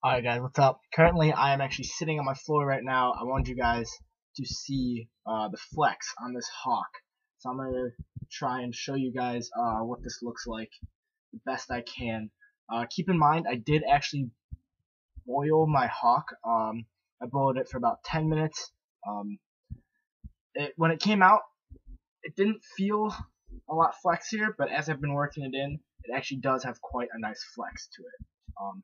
Alright guys, what's up? Currently I am actually sitting on my floor right now. I want you guys to see the flex on this hawk. So I'm going to try and show you guys what this looks like the best I can. Keep in mind I did actually boil my hawk. I boiled it for about 10 minutes. When it came out, it didn't feel a lot flexier, but as I've been working it in, it actually does have quite a nice flex to it.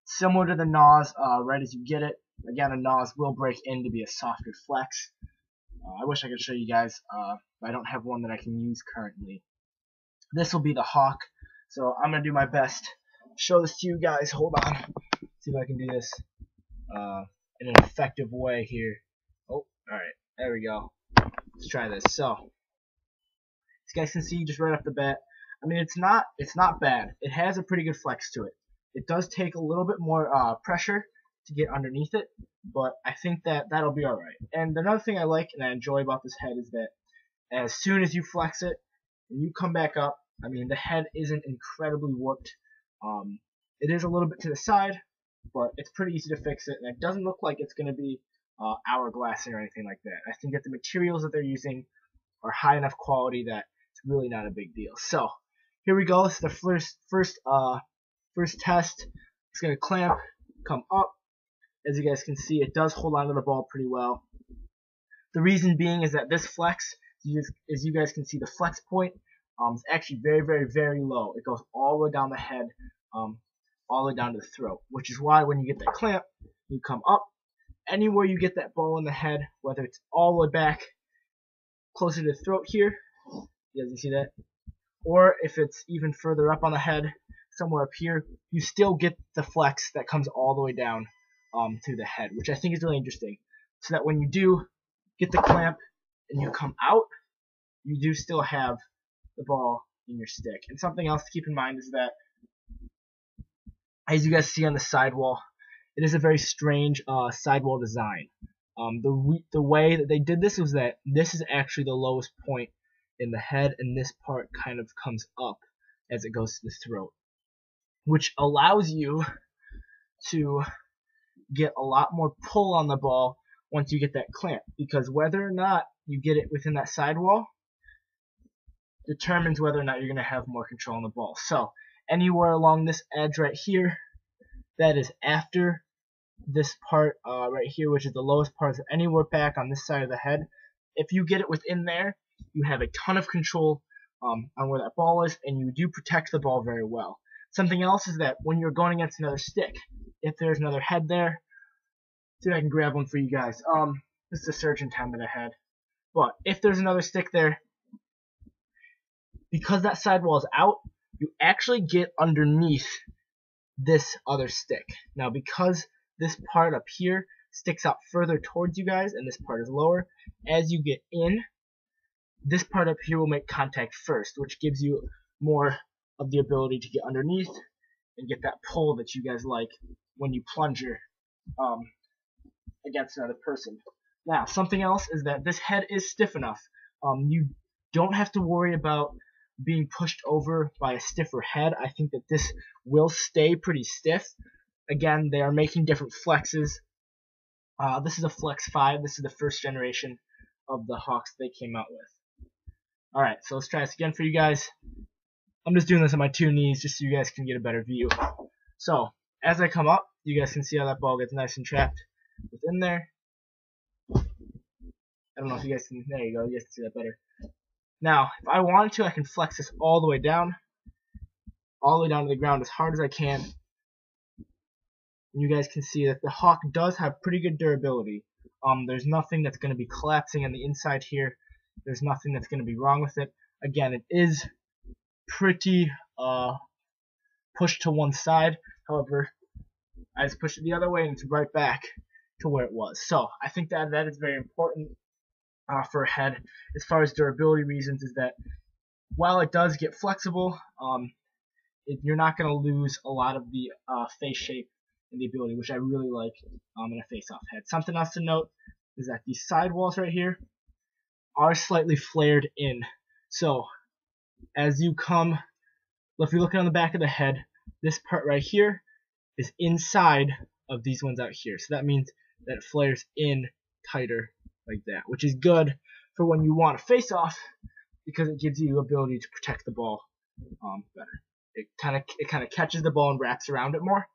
Similar to the NAS, right as you get it. Again, a NAS will break in to be a softer flex. I wish I could show you guys, but I don't have one that I can use currently. This will be the hawk, so I'm going to do my best to show this to you guys. Hold on. See if I can do this in an effective way here. Oh, alright. There we go. Let's try this. So, as you guys can see just right off the bat, I mean, it's not bad. It has a pretty good flex to it. It does take a little bit more pressure to get underneath it, but I think that'll be alright. And another thing I like and I enjoy about this head is that as soon as you flex it and you come back up, I mean, the head isn't incredibly warped. It is a little bit to the side, but it's pretty easy to fix it, and it doesn't look like it's going to be hourglassing or anything like that. I think that the materials that they're using are high enough quality that it's really not a big deal. So here we go. This is the first test. It's going to clamp, come up. As you guys can see, it does hold onto the ball pretty well. The reason being is that this flex, as you guys can see, the flex point is actually very, very, very low. It goes all the way down the head, all the way down to the throat, which is why when you get that clamp, you come up. Anywhere you get that ball in the head, whether it's all the way back closer to the throat here, you guys can see that, or if it's even further up on the head, somewhere up here, you still get the flex that comes all the way down to the head, which I think is really interesting. So that when you do get the clamp and you come out, you do still have the ball in your stick. And something else to keep in mind is that, as you guys see on the sidewall, it is a very strange sidewall design. The way that they did this was that this is actually the lowest point in the head, and this part kind of comes up as it goes to the throat, which allows you to get a lot more pull on the ball once you get that clamp, because whether or not you get it within that sidewall determines whether or not you're going to have more control on the ball. So anywhere along this edge right here, that is after this part right here, which is the lowest part, so anywhere back on this side of the head, if you get it within there, you have a ton of control on where that ball is, and you do protect the ball very well. Something else is that when you're going against another stick, if there's another head there, see if I can grab one for you guys. This is the surgeon time that I had. But if there's another stick there, because that sidewall is out, you actually get underneath this other stick. Now, because this part up here sticks out further towards you guys, and this part is lower, as you get in, this part up here will make contact first, which gives you more of the ability to get underneath and get that pull that you guys like when you plunger against another person. Now, something else is that this head is stiff enough. You don't have to worry about being pushed over by a stiffer head. I think that this will stay pretty stiff. Again, they are making different flexes. This is a Flex 5. This is the first generation of the Hawks they came out with. Alright, so let's try this again for you guys. I'm just doing this on my two knees just so you guys can get a better view. So, as I come up, you guys can see how that ball gets nice and trapped within there. I don't know if you guys can, there you go, you guys can see that better. Now, if I wanted to, I can flex this all the way down to the ground as hard as I can. And you guys can see that the Hawk does have pretty good durability. There's nothing that's going to be collapsing on the inside here. There's nothing that's going to be wrong with it. Again, it is pretty pushed to one side. However, I just pushed it the other way and it's right back to where it was. So I think that is very important for a head as far as durability reasons, is that while it does get flexible, you're not going to lose a lot of the face shape and the ability, which I really like in a face-off head. Something else to note is that these sidewalls right here are slightly flared in. So as you come, if you're looking on the back of the head, this part right here is inside of these ones out here. So that means that it flares in tighter like that, which is good for when you want to face off because it gives you the ability to protect the ball better. It kind of catches the ball and wraps around it more,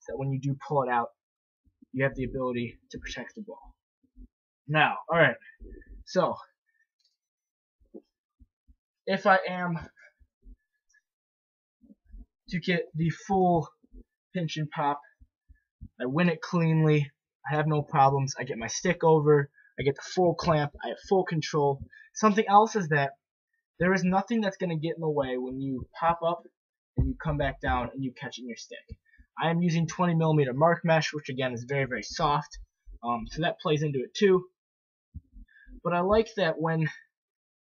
so that when you do pull it out, you have the ability to protect the ball. Now, all right. So if I am to get the full pinch and pop, I win it cleanly. I have no problems. I get my stick over. I get the full clamp. I have full control. Something else is that there is nothing that's going to get in the way when you pop up and you come back down and you catch it in your stick. I am using 20mm mark mesh, which again is very, very soft. So that plays into it too. But I like that when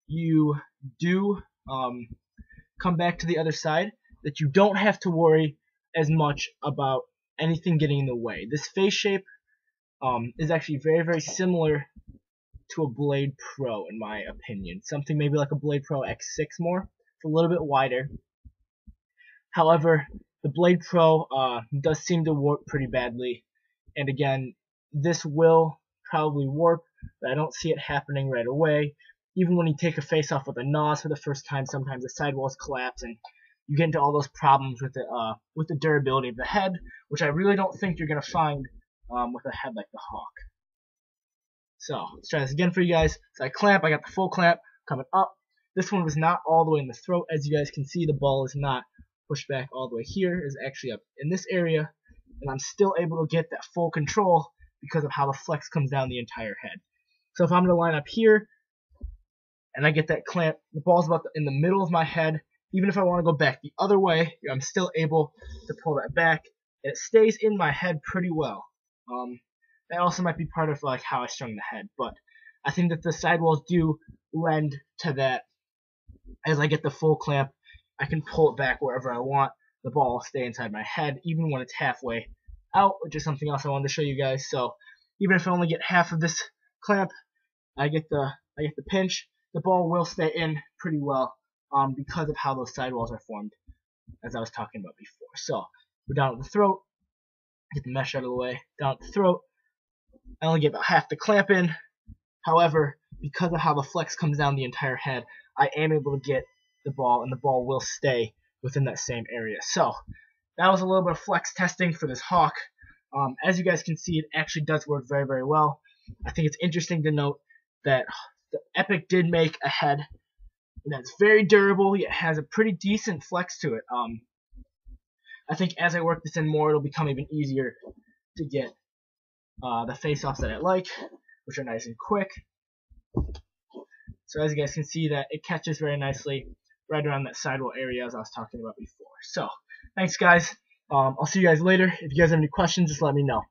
you do come back to the other side, that you don't have to worry as much about anything getting in the way. This face shape is actually very, very similar to a Blade Pro in my opinion. Something maybe like a Blade Pro X6 more. It's a little bit wider. However, the Blade Pro does seem to warp pretty badly. And again, this will probably warp, but I don't see it happening right away. Even when you take a face off with a NOS for the first time, sometimes the sidewalls collapse and you get into all those problems with the durability of the head, which I really don't think you're going to find with a head like the Hawk. So let's try this again for you guys. So I clamp, I got the full clamp coming up. This one was not all the way in the throat. As you guys can see, the ball is not pushed back all the way here. It's actually up in this area, and I'm still able to get that full control because of how the flex comes down the entire head. So if I'm going to line up here and I get that clamp, the ball's about in the middle of my head. Even if I want to go back the other way, I'm still able to pull that back, and it stays in my head pretty well. That also might be part of like how I strung the head, but I think that the sidewalls do lend to that. As I get the full clamp, I can pull it back wherever I want. The ball will stay inside my head, even when it's halfway out, which is something else I wanted to show you guys. So even if I only get half of this clamp, I get the pinch. The ball will stay in pretty well because of how those sidewalls are formed, as I was talking about before. So we're down at the throat. Get the mesh out of the way. Down at the throat. I only get about half the clamp in. However, because of how the flex comes down the entire head, I am able to get the ball, and the ball will stay within that same area. So that was a little bit of flex testing for this Hawk. As you guys can see, it actually does work very, very well. I think it's interesting to note that the Epoch did make a head that's very durable, yet has a pretty decent flex to it. I think as I work this in more, it'll become even easier to get the face-offs that I like, which are nice and quick. So as you guys can see, that it catches very nicely right around that sidewall area as I was talking about before. So thanks guys. I'll see you guys later. If you guys have any questions, just let me know.